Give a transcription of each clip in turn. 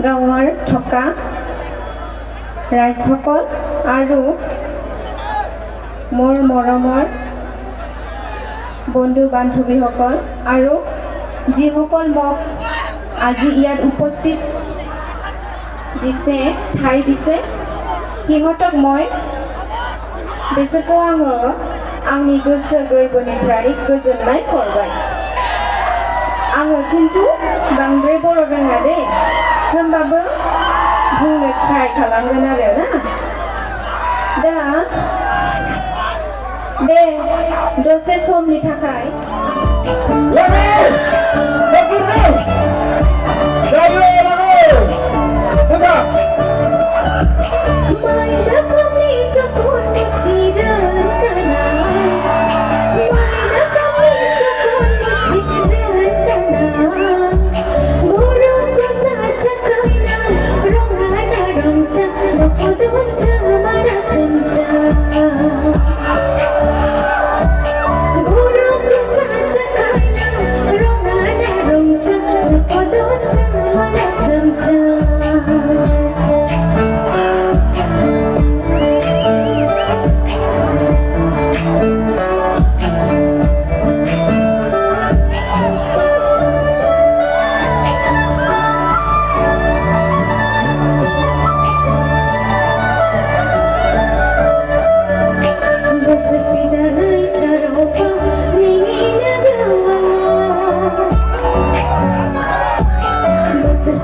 গাঁৱৰ থকা ৰাইজসকল আৰু মোৰ মৰমৰ বন্ধু বান্ধৱীসকল আৰু যিসকল মোক আজি ইয়াত উপস্থিত দিছে ঠাই দিছে সিহঁতক মই बिसोरखौ आङो आंनि गोसो गोरबोनिफ्राय गोजोननाय हरबाय। आङो खिन्थु बांद्राय बर' रोङा दे होमबाबो बुंनो ट्राइ खालामगोन आरो ना। दा बे दसे समनि थाखाय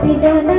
Pidana